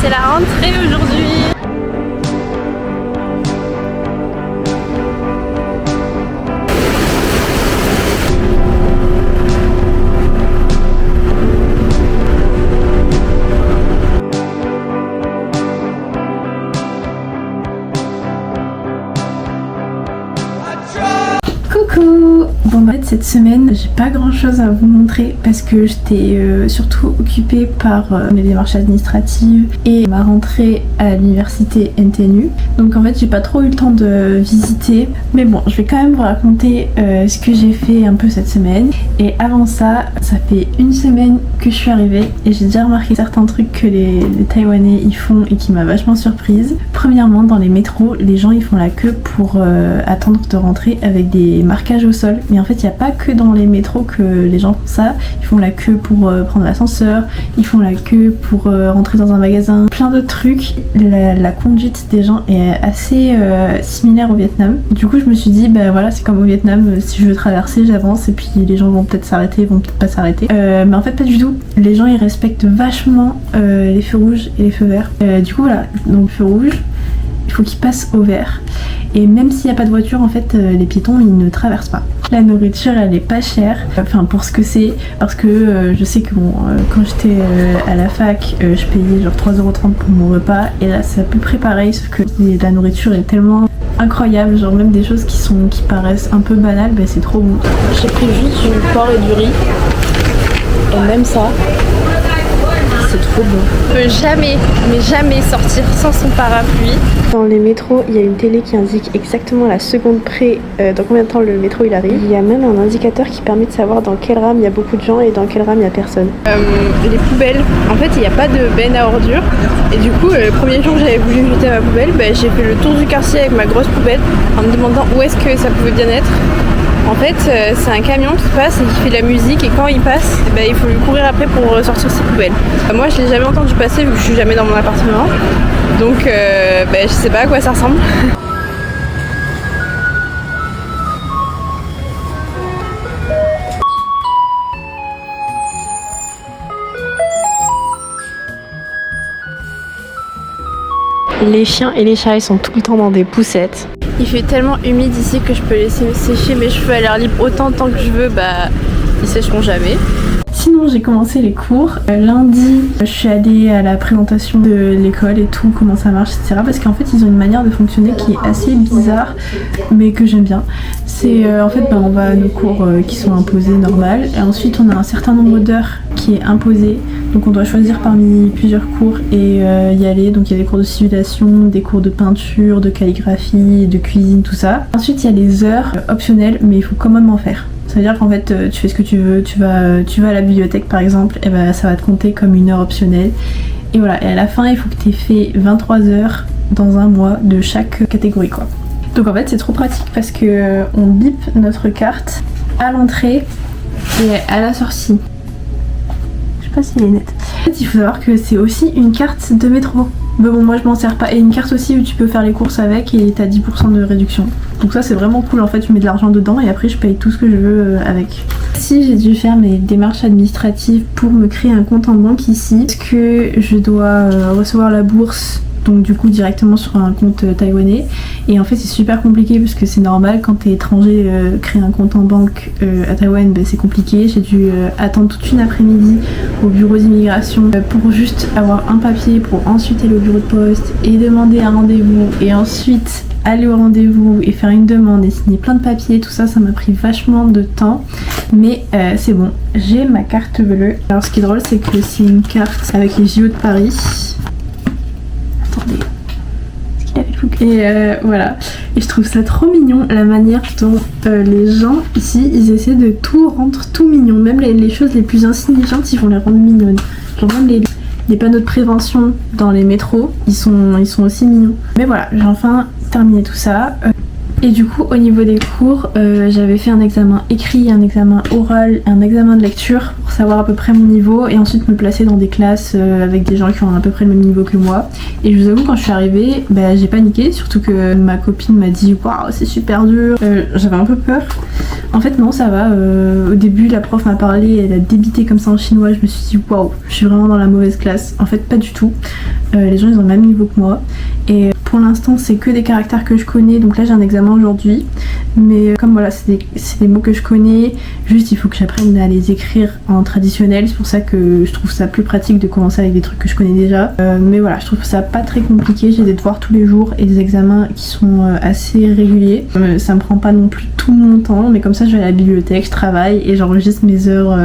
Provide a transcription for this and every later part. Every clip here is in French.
c'est la rentrée aujourd'hui. Coucou! Bon bah en fait cette semaine j'ai pas grand chose à vous montrer parce que j'étais surtout occupée par mes démarches administratives et ma rentrée à l'université NTNU. Donc en fait j'ai pas trop eu le temps de visiter, mais bon je vais quand même vous raconter ce que j'ai fait un peu cette semaine. Et avant ça, ça fait une semaine que je suis arrivée et j'ai déjà remarqué certains trucs que les Taïwanais y font et qui m'a vachement surprise. Premièrement, dans les métros, les gens ils font la queue pour attendre de rentrer avec des marquages au sol. Mais en fait il n'y a pas que dans les métros que les gens font ça. Ils font la queue pour prendre l'ascenseur, ils font la queue pour rentrer dans un magasin, plein d'autres trucs. La conduite des gens est assez similaire au Vietnam. Du coup je me suis dit bah voilà, c'est comme au Vietnam, si je veux traverser j'avance et puis les gens vont peut-être s'arrêter, vont peut-être pas s'arrêter. Mais en fait pas du tout. Les gens ils respectent vachement les feux rouges et les feux verts. Du coup voilà, donc feu rouge, il faut qu'ils passent au vert. Et même s'il n'y a pas de voiture, en fait, les piétons, ils ne traversent pas. La nourriture, elle est pas chère, enfin pour ce que c'est, parce que je sais que bon, quand j'étais à la fac, je payais genre 3,30€ pour mon repas, et là c'est à peu près pareil, sauf que la nourriture est tellement incroyable, genre même des choses qui paraissent un peu banales, bah c'est trop bon. J'ai pris juste du porc et du riz, et même ça, c'est trop bon. On peut jamais, mais jamais sortir sans son parapluie. Dans les métros, il y a une télé qui indique exactement la seconde près dans combien de temps le métro il arrive. Il y a même un indicateur qui permet de savoir dans quelle rame il y a beaucoup de gens et dans quelle rame il n'y a personne. Les poubelles, en fait il n'y a pas de benne à ordures. Et du coup, le premier jour que j'avais voulu jeter ma poubelle, j'ai fait le tour du quartier avec ma grosse poubelle en me demandant où est-ce que ça pouvait bien être. En fait, c'est un camion qui passe et qui fait de la musique, et quand il passe, il faut lui courir après pour sortir ses poubelles. Moi, je l'ai jamais entendu passer vu que je suis jamais dans mon appartement, donc je sais pas à quoi ça ressemble. Les chiens et les chats, ils sont tout le temps dans des poussettes. Il fait tellement humide ici que je peux laisser sécher mes cheveux à l'air libre autant de temps que je veux, ils sécheront jamais. Sinon j'ai commencé les cours. Lundi je suis allée à la présentation de l'école et tout, comment ça marche, etc. Parce qu'en fait ils ont une manière de fonctionner qui est assez bizarre mais que j'aime bien. C'est en fait on va à nos cours qui sont imposés normal, et ensuite on a un certain nombre d'heures qui est imposé. Donc on doit choisir parmi plusieurs cours et y aller. Donc il y a des cours de civilisation, des cours de peinture, de calligraphie, de cuisine, tout ça. Ensuite il y a les heures optionnelles, mais il faut quand même en faire. Ça veut dire qu'en fait tu fais ce que tu veux, tu vas à la bibliothèque par exemple, et ça va te compter comme une heure optionnelle. Et voilà, et à la fin il faut que tu aies fait 23 heures dans un mois de chaque catégorie quoi. Donc en fait c'est trop pratique parce que on bip notre carte à l'entrée et à la sortie. Je sais pas s'il est net. En fait il faut savoir que c'est aussi une carte de métro. Mais bon moi je m'en sers pas, et une carte aussi où tu peux faire les courses avec et t'as 10% de réduction. Donc ça c'est vraiment cool, en fait tu mets de l'argent dedans et après je paye tout ce que je veux avec. Si j'ai dû faire mes démarches administratives pour me créer un compte en banque ici, parce que je dois recevoir la bourse, donc du coup directement sur un compte taïwanais, et en fait c'est super compliqué parce que c'est normal quand t'es étranger, créer un compte en banque à Taïwan c'est compliqué. J'ai dû attendre toute une après-midi au bureau d'immigration pour juste avoir un papier pour ensuite aller au bureau de poste et demander un rendez-vous et ensuite aller au rendez-vous et faire une demande et signer plein de papiers. Tout ça, ça m'a pris vachement de temps, mais c'est bon, j'ai ma carte bleue. Alors ce qui est drôle c'est que c'est une carte avec les JO de Paris. Attendez, est-ce qu'il avait le fou ? Et voilà, et je trouve ça trop mignon la manière dont les gens ici ils essaient de tout rendre tout mignon, même les choses les plus insignifiantes ils vont les rendre mignonnes. Genre même les panneaux de prévention dans les métros ils sont aussi mignons. Mais voilà, j'ai enfin terminé tout ça. Et du coup au niveau des cours j'avais fait un examen écrit, un examen oral, un examen de lecture. Pour savoir à peu près mon niveau et ensuite me placer dans des classes avec des gens qui ont à peu près le même niveau que moi. Et je vous avoue, quand je suis arrivée, j'ai paniqué, surtout que ma copine m'a dit waouh, c'est super dur. J'avais un peu peur. En fait, non, ça va. Au début, la prof m'a parlé, elle a débité comme ça en chinois. Je me suis dit waouh, je suis vraiment dans la mauvaise classe. En fait, pas du tout. Les gens, ils ont le même niveau que moi. Et pour l'instant, c'est que des caractères que je connais. Donc là, j'ai un examen aujourd'hui. Mais comme voilà, c'est des mots que je connais, juste il faut que j'apprenne à les écrire en traditionnel. C'est pour ça que je trouve ça plus pratique de commencer avec des trucs que je connais déjà. Mais voilà, je trouve ça pas très compliqué. J'ai des devoirs tous les jours et des examens qui sont assez réguliers. Ça me prend pas non plus tout mon temps, mais comme ça, je vais à la bibliothèque, je travaille et j'enregistre mes heures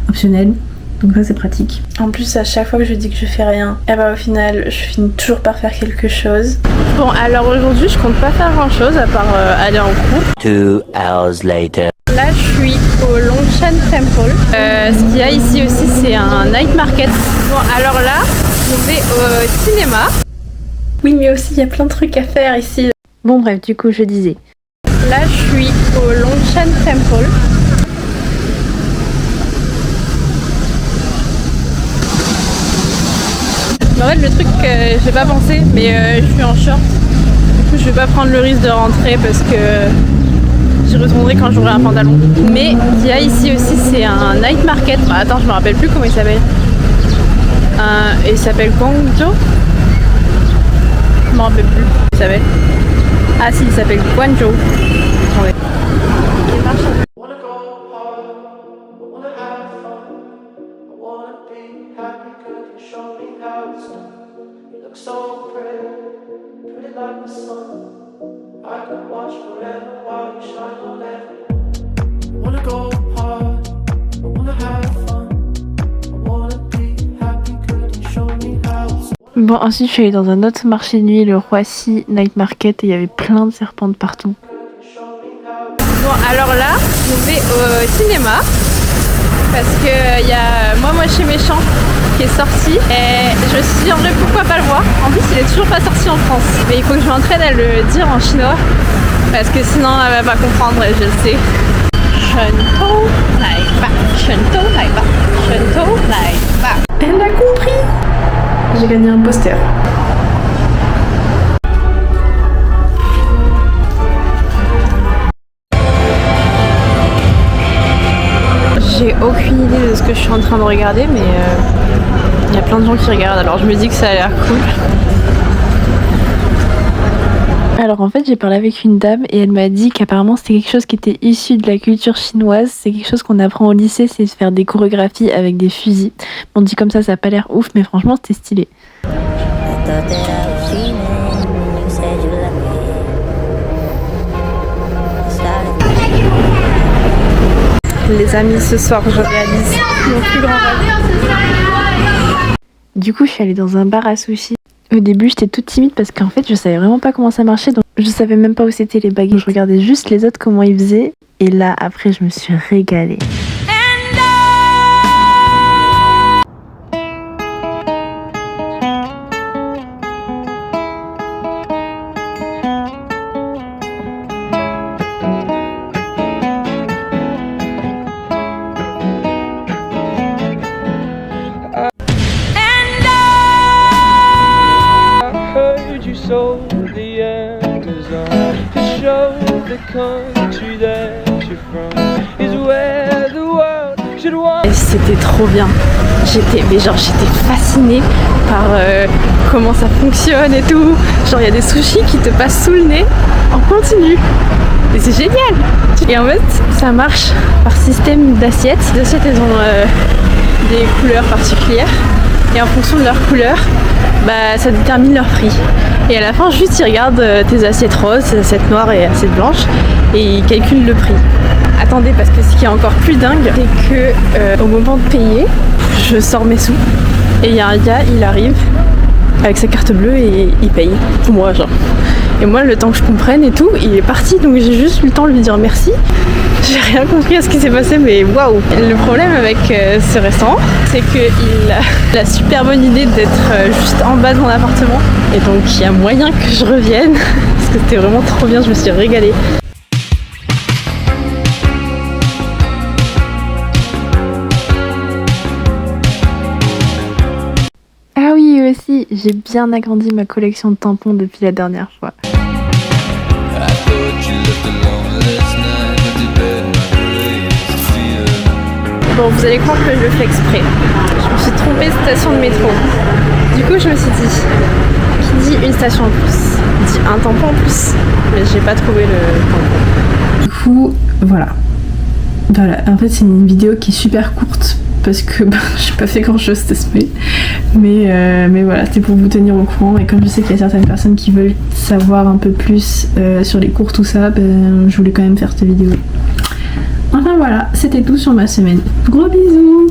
optionnelles. Donc ça c'est pratique. En plus à chaque fois que je dis que je fais rien, et au final je finis toujours par faire quelque chose. Bon alors aujourd'hui je compte pas faire grand chose à part aller en cours. 2 hours later. Là je suis au Longshan Temple. Ce qu'il y a ici aussi c'est un night market. Bon alors là on est au cinéma. Oui mais aussi il y a plein de trucs à faire ici. Bon bref du coup je disais. Là je suis au Longshan Temple. En fait le truc j'ai pas pensé mais je suis en short. Du coup je vais pas prendre le risque de rentrer parce que j'y retournerai quand j'aurai un pantalon. Mais il y a ici aussi c'est un night market. Attends je me rappelle plus comment il s'appelle. Il s'appelle Guangzhou. Je me rappelle plus comment il s'appelle. Ah si il s'appelle Guangzhou. Attendez. So pretty like the sun. I could watch forever while you shine on left. Wanna go hard, I wanna have fun. I wanna be happy, could you show me how? Bon ensuite je suis allée dans un autre marché de nuit, le Roissy Night Market, et il y avait plein de serpentes partout. Bon alors là on est au cinéma. Parce que y a Moi chez Méchant qui est sorti et je me suis dit en vrai pourquoi pas le voir. En plus il est toujours pas sorti en France. Mais il faut que je m'entraîne à le dire en chinois parce que sinon elle va pas comprendre, je le sais. Shento Nai Ba, Shento Nai Ba, Shento Nai Ba. Elle a compris. J'ai gagné un poster. J'ai aucune idée de ce que je suis en train de regarder mais il y a plein de gens qui regardent alors je me dis que ça a l'air cool. Alors en fait j'ai parlé avec une dame et elle m'a dit qu'apparemment c'était quelque chose qui était issu de la culture chinoise. C'est quelque chose qu'on apprend au lycée, c'est de faire des chorégraphies avec des fusils. On dit comme ça a pas l'air ouf mais franchement c'était stylé. Les amis, ce soir je réalise mon plus grand rêve. Du coup je suis allée dans un bar à sushi. Au début j'étais toute timide parce qu'en fait je savais vraiment pas comment ça marchait, donc je savais même pas où c'était les baguettes. Je regardais juste les autres comment ils faisaient et là après je me suis régalée. C'était trop bien. J'étais fascinée par comment ça fonctionne et tout. Genre il y a des sushis qui te passent sous le nez en continu. Et c'est génial. Et en fait ça marche par système d'assiettes. Les assiettes elles ont des couleurs particulières. Et en fonction de leur couleur, ça détermine leur prix. Et à la fin, juste ils regardent tes assiettes roses, tes assiettes noires et assiettes blanches, et ils calculent le prix. Attendez, parce que ce qui est encore plus dingue, c'est que au moment de payer, je sors mes sous, et il y a un gars, il arrive avec sa carte bleue et il paye pour moi, genre. Et moi, le temps que je comprenne et tout, il est parti, donc j'ai juste eu le temps de lui dire merci. J'ai rien compris à ce qui s'est passé, mais waouh! Le problème avec ce restaurant, c'est qu'il a la super bonne idée d'être juste en bas de mon appartement. Et donc il y a moyen que je revienne, parce que c'était vraiment trop bien, je me suis régalée. aussi, j'ai bien agrandi ma collection de tampons depuis la dernière fois. Bon, vous allez croire que je le fais exprès. Je me suis trompée de station de métro. Du coup, je me suis dit, qui dit une station en plus, dit un tampon en plus. Mais j'ai pas trouvé le tampon. Du coup, voilà. En fait, c'est une vidéo qui est super courte parce que j'ai pas fait grand chose cette semaine. Mais voilà, c'était pour vous tenir au courant. Et comme je sais qu'il y a certaines personnes qui veulent savoir un peu plus sur les cours, tout ça, je voulais quand même faire cette vidéo. Enfin voilà, c'était tout sur ma semaine. Gros bisous!